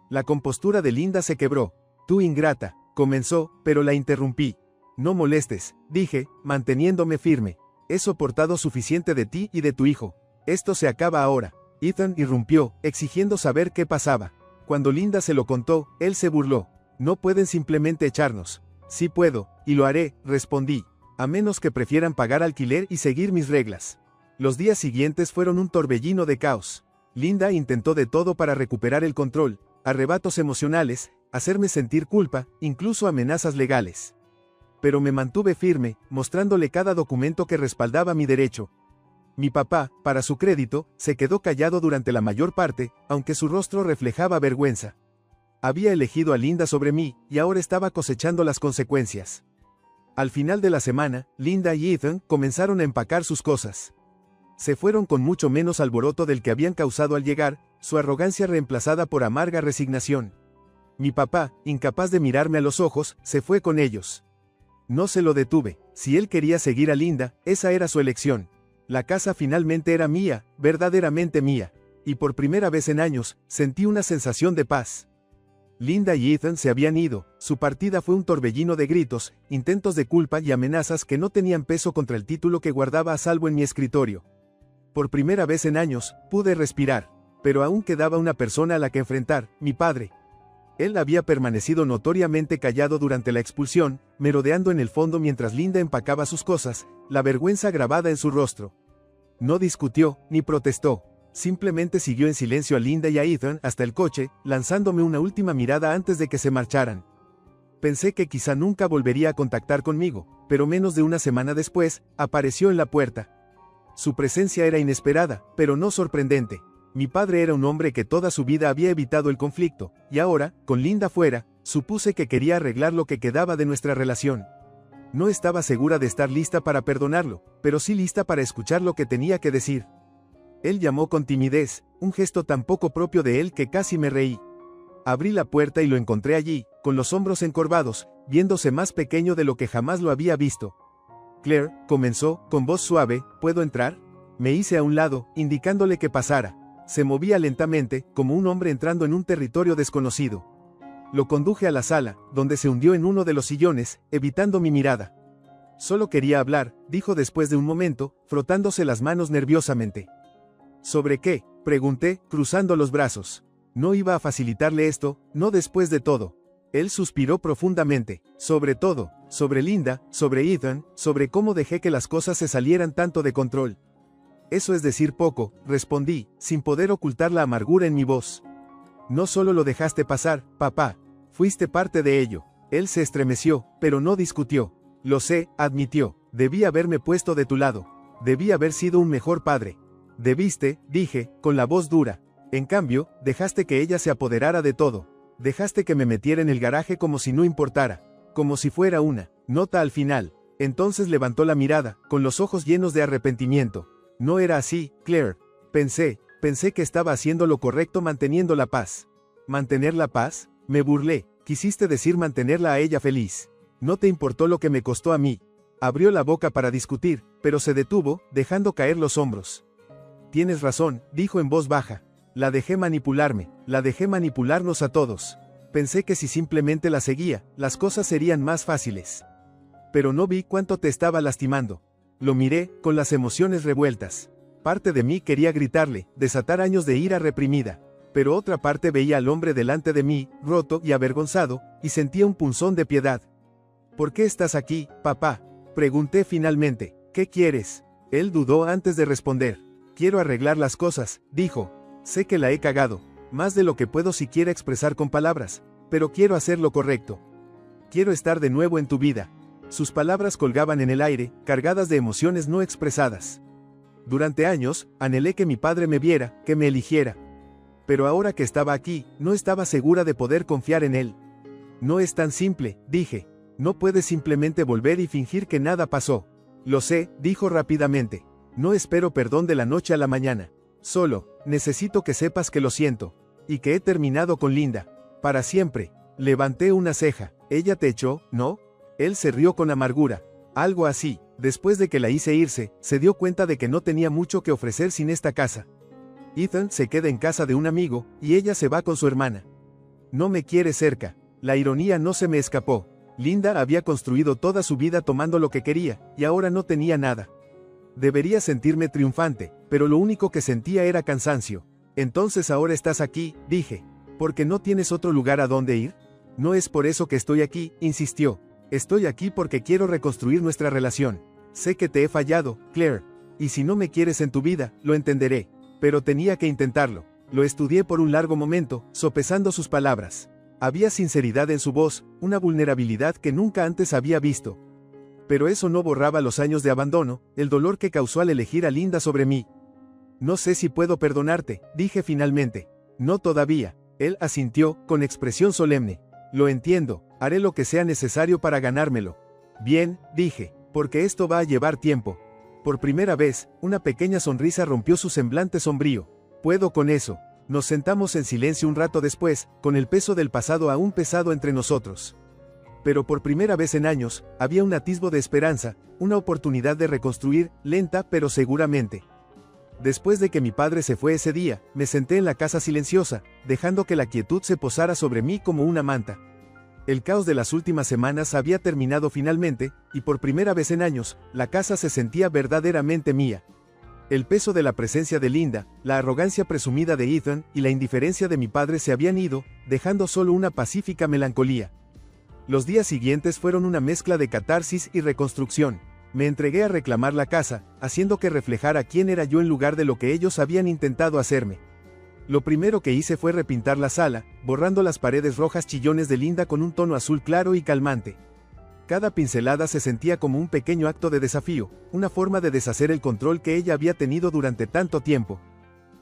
La compostura de Linda se quebró. Tú ingrata, comenzó, pero la interrumpí. No molestes, dije, manteniéndome firme. He soportado suficiente de ti y de tu hijo. Esto se acaba ahora. Ethan irrumpió, exigiendo saber qué pasaba. Cuando Linda se lo contó, él se burló. No pueden simplemente echarnos. Sí puedo, y lo haré, respondí. A menos que prefieran pagar alquiler y seguir mis reglas. Los días siguientes fueron un torbellino de caos. Linda intentó de todo para recuperar el control, arrebatos emocionales, hacerme sentir culpa, incluso amenazas legales. Pero me mantuve firme, mostrándole cada documento que respaldaba mi derecho. Mi papá, para su crédito, se quedó callado durante la mayor parte, aunque su rostro reflejaba vergüenza. Había elegido a Linda sobre mí, y ahora estaba cosechando las consecuencias. Al final de la semana, Linda y Ethan comenzaron a empacar sus cosas. Se fueron con mucho menos alboroto del que habían causado al llegar, su arrogancia reemplazada por amarga resignación. Mi papá, incapaz de mirarme a los ojos, se fue con ellos. No se lo detuve. Si él quería seguir a Linda, esa era su elección. La casa finalmente era mía, verdaderamente mía. Y por primera vez en años, sentí una sensación de paz. Linda y Ethan se habían ido. Su partida fue un torbellino de gritos, intentos de culpa y amenazas que no tenían peso contra el título que guardaba a salvo en mi escritorio. Por primera vez en años, pude respirar. Pero aún quedaba una persona a la que enfrentar, mi padre. Él había permanecido notoriamente callado durante la expulsión, merodeando en el fondo mientras Linda empacaba sus cosas, la vergüenza grabada en su rostro. No discutió, ni protestó. Simplemente siguió en silencio a Linda y a Ethan hasta el coche, lanzándome una última mirada antes de que se marcharan. Pensé que quizá nunca volvería a contactar conmigo, pero menos de una semana después, apareció en la puerta. Su presencia era inesperada, pero no sorprendente. Mi padre era un hombre que toda su vida había evitado el conflicto, y ahora, con Linda fuera, supuse que quería arreglar lo que quedaba de nuestra relación. No estaba segura de estar lista para perdonarlo, pero sí lista para escuchar lo que tenía que decir. Él llamó con timidez, un gesto tan poco propio de él que casi me reí. Abrí la puerta y lo encontré allí, con los hombros encorvados, viéndose más pequeño de lo que jamás lo había visto. Claire, comenzó, con voz suave, ¿puedo entrar? Me hice a un lado, indicándole que pasara. Se movía lentamente, como un hombre entrando en un territorio desconocido. Lo conduje a la sala, donde se hundió en uno de los sillones, evitando mi mirada. Solo quería hablar, dijo después de un momento, frotándose las manos nerviosamente. ¿Sobre qué?, pregunté, cruzando los brazos. No iba a facilitarle esto, no después de todo. Él suspiró profundamente. Sobre todo, sobre Linda, sobre Ethan, sobre cómo dejé que las cosas se salieran tanto de control. Eso es decir poco, respondí, sin poder ocultar la amargura en mi voz. No solo lo dejaste pasar, papá. Fuiste parte de ello. Él se estremeció, pero no discutió. Lo sé, admitió. Debí haberme puesto de tu lado. Debí haber sido un mejor padre. Debiste, dije, con la voz dura. En cambio, dejaste que ella se apoderara de todo. Dejaste que me metiera en el garaje como si no importara. Como si fuera una nota al final. Entonces levantó la mirada, con los ojos llenos de arrepentimiento. No era así, Claire. Pensé que estaba haciendo lo correcto manteniendo la paz. ¿Mantener la paz? Me burlé. Quisiste decir mantenerla a ella feliz. No te importó lo que me costó a mí. Abrió la boca para discutir, pero se detuvo, dejando caer los hombros. Tienes razón, dijo en voz baja. La dejé manipularme, la dejé manipularnos a todos. Pensé que si simplemente la seguía, las cosas serían más fáciles. Pero no vi cuánto te estaba lastimando. Lo miré, con las emociones revueltas. Parte de mí quería gritarle, desatar años de ira reprimida. Pero otra parte veía al hombre delante de mí, roto y avergonzado, y sentía un punzón de piedad. ¿Por qué estás aquí, papá? Pregunté finalmente. ¿Qué quieres? Él dudó antes de responder. Quiero arreglar las cosas, dijo. Sé que la he cagado, más de lo que puedo siquiera expresar con palabras, pero quiero hacer lo correcto. Quiero estar de nuevo en tu vida. Sus palabras colgaban en el aire, cargadas de emociones no expresadas. Durante años, anhelé que mi padre me viera, que me eligiera. Pero ahora que estaba aquí, no estaba segura de poder confiar en él. No es tan simple, dije. No puedes simplemente volver y fingir que nada pasó. Lo sé, dijo rápidamente. No espero perdón de la noche a la mañana. Solo, necesito que sepas que lo siento. Y que he terminado con Linda. Para siempre. Levanté una ceja. ¿Ella te echó, no? Él se rió con amargura. Algo así. Después de que la hice irse, se dio cuenta de que no tenía mucho que ofrecer sin esta casa. Ethan se queda en casa de un amigo, y ella se va con su hermana. No me quiere cerca. La ironía no se me escapó. Linda había construido toda su vida tomando lo que quería, y ahora no tenía nada. Debería sentirme triunfante, pero lo único que sentía era cansancio. Entonces ahora estás aquí, dije. ¿Porque no tienes otro lugar a donde ir? No es por eso que estoy aquí, insistió. Estoy aquí porque quiero reconstruir nuestra relación. Sé que te he fallado, Claire. Y si no me quieres en tu vida, lo entenderé. Pero tenía que intentarlo. Lo estudié por un largo momento, sopesando sus palabras. Había sinceridad en su voz, una vulnerabilidad que nunca antes había visto. Pero eso no borraba los años de abandono, el dolor que causó al elegir a Linda sobre mí. No sé si puedo perdonarte, dije finalmente. No todavía. Él asintió, con expresión solemne. Lo entiendo, haré lo que sea necesario para ganármelo. Bien, dije, porque esto va a llevar tiempo. Por primera vez, una pequeña sonrisa rompió su semblante sombrío. Puedo con eso. Nos sentamos en silencio un rato después, con el peso del pasado aún pesado entre nosotros. Pero por primera vez en años, había un atisbo de esperanza, una oportunidad de reconstruir, lenta pero seguramente. Después de que mi padre se fue ese día, me senté en la casa silenciosa, dejando que la quietud se posara sobre mí como una manta. El caos de las últimas semanas había terminado finalmente, y por primera vez en años, la casa se sentía verdaderamente mía. El peso de la presencia de Linda, la arrogancia presumida de Ethan y la indiferencia de mi padre se habían ido, dejando solo una pacífica melancolía. Los días siguientes fueron una mezcla de catarsis y reconstrucción. Me entregué a reclamar la casa, haciendo que reflejara quién era yo en lugar de lo que ellos habían intentado hacerme. Lo primero que hice fue repintar la sala, borrando las paredes rojas chillones de Linda con un tono azul claro y calmante. Cada pincelada se sentía como un pequeño acto de desafío, una forma de deshacer el control que ella había tenido durante tanto tiempo.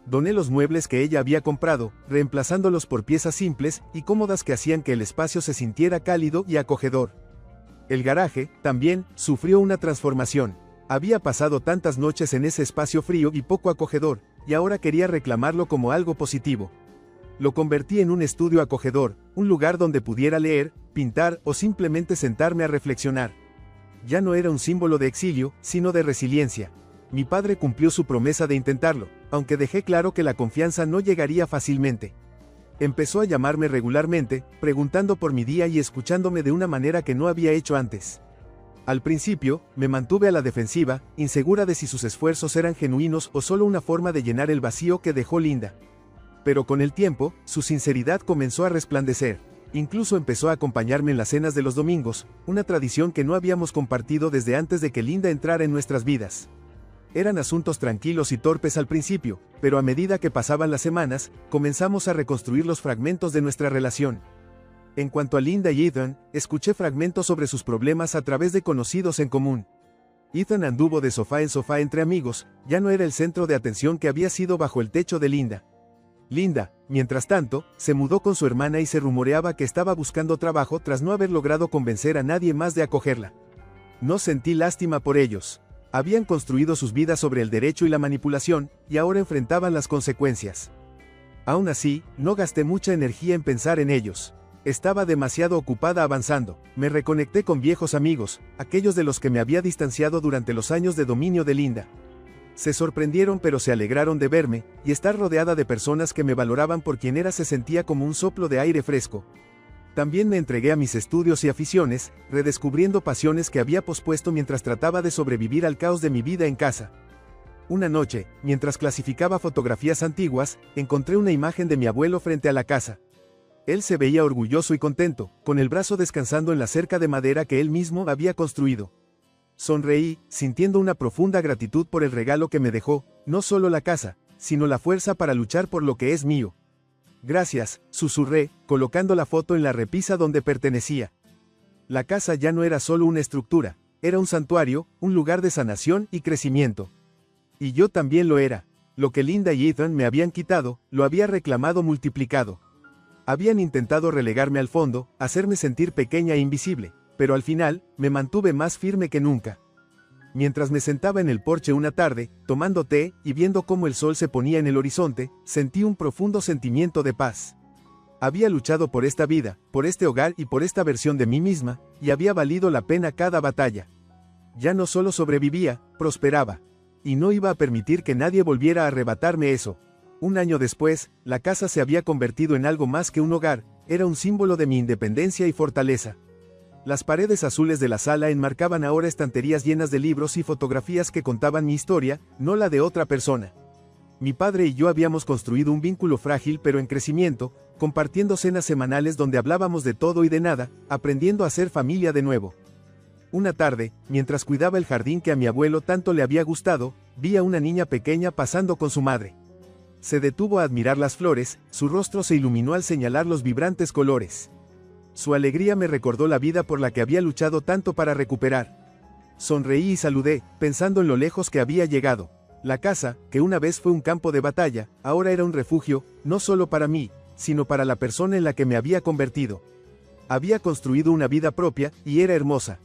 Doné los muebles que ella había comprado, reemplazándolos por piezas simples y cómodas que hacían que el espacio se sintiera cálido y acogedor. El garaje, también, sufrió una transformación. Había pasado tantas noches en ese espacio frío y poco acogedor, y ahora quería reclamarlo como algo positivo. Lo convertí en un estudio acogedor, un lugar donde pudiera leer, pintar o simplemente sentarme a reflexionar. Ya no era un símbolo de exilio, sino de resiliencia. Mi padre cumplió su promesa de intentarlo, aunque dejé claro que la confianza no llegaría fácilmente. Empezó a llamarme regularmente, preguntando por mi día y escuchándome de una manera que no había hecho antes. Al principio, me mantuve a la defensiva, insegura de si sus esfuerzos eran genuinos o solo una forma de llenar el vacío que dejó Linda. Pero con el tiempo, su sinceridad comenzó a resplandecer. Incluso empezó a acompañarme en las cenas de los domingos, una tradición que no habíamos compartido desde antes de que Linda entrara en nuestras vidas. Eran asuntos tranquilos y torpes al principio, pero a medida que pasaban las semanas, comenzamos a reconstruir los fragmentos de nuestra relación. En cuanto a Linda y Ethan, escuché fragmentos sobre sus problemas a través de conocidos en común. Ethan anduvo de sofá en sofá entre amigos, ya no era el centro de atención que había sido bajo el techo de Linda. Linda, mientras tanto, se mudó con su hermana y se rumoreaba que estaba buscando trabajo tras no haber logrado convencer a nadie más de acogerla. No sentí lástima por ellos. Habían construido sus vidas sobre el derecho y la manipulación, y ahora enfrentaban las consecuencias. Aún así, no gasté mucha energía en pensar en ellos. Estaba demasiado ocupada avanzando. Me reconecté con viejos amigos, aquellos de los que me había distanciado durante los años de dominio de Linda. Se sorprendieron pero se alegraron de verme, y estar rodeada de personas que me valoraban por quien era se sentía como un soplo de aire fresco. También me entregué a mis estudios y aficiones, redescubriendo pasiones que había pospuesto mientras trataba de sobrevivir al caos de mi vida en casa. Una noche, mientras clasificaba fotografías antiguas, encontré una imagen de mi abuelo frente a la casa. Él se veía orgulloso y contento, con el brazo descansando en la cerca de madera que él mismo había construido. Sonreí, sintiendo una profunda gratitud por el regalo que me dejó, no solo la casa, sino la fuerza para luchar por lo que es mío. Gracias, susurré, colocando la foto en la repisa donde pertenecía. La casa ya no era solo una estructura, era un santuario, un lugar de sanación y crecimiento. Y yo también lo era. Lo que Linda y Ethan me habían quitado, lo había reclamado multiplicado. Habían intentado relegarme al fondo, hacerme sentir pequeña e invisible, pero al final, me mantuve más firme que nunca. Mientras me sentaba en el porche una tarde, tomando té y viendo cómo el sol se ponía en el horizonte, sentí un profundo sentimiento de paz. Había luchado por esta vida, por este hogar y por esta versión de mí misma, y había valido la pena cada batalla. Ya no solo sobrevivía, prosperaba. Y no iba a permitir que nadie volviera a arrebatarme eso. Un año después, la casa se había convertido en algo más que un hogar, era un símbolo de mi independencia y fortaleza. Las paredes azules de la sala enmarcaban ahora estanterías llenas de libros y fotografías que contaban mi historia, no la de otra persona. Mi padre y yo habíamos construido un vínculo frágil pero en crecimiento, compartiendo cenas semanales donde hablábamos de todo y de nada, aprendiendo a ser familia de nuevo. Una tarde, mientras cuidaba el jardín que a mi abuelo tanto le había gustado, vi a una niña pequeña pasando con su madre. Se detuvo a admirar las flores, su rostro se iluminó al señalar los vibrantes colores. Su alegría me recordó la vida por la que había luchado tanto para recuperar. Sonreí y saludé, pensando en lo lejos que había llegado. La casa, que una vez fue un campo de batalla, ahora era un refugio, no solo para mí, sino para la persona en la que me había convertido. Había construido una vida propia, y era hermosa.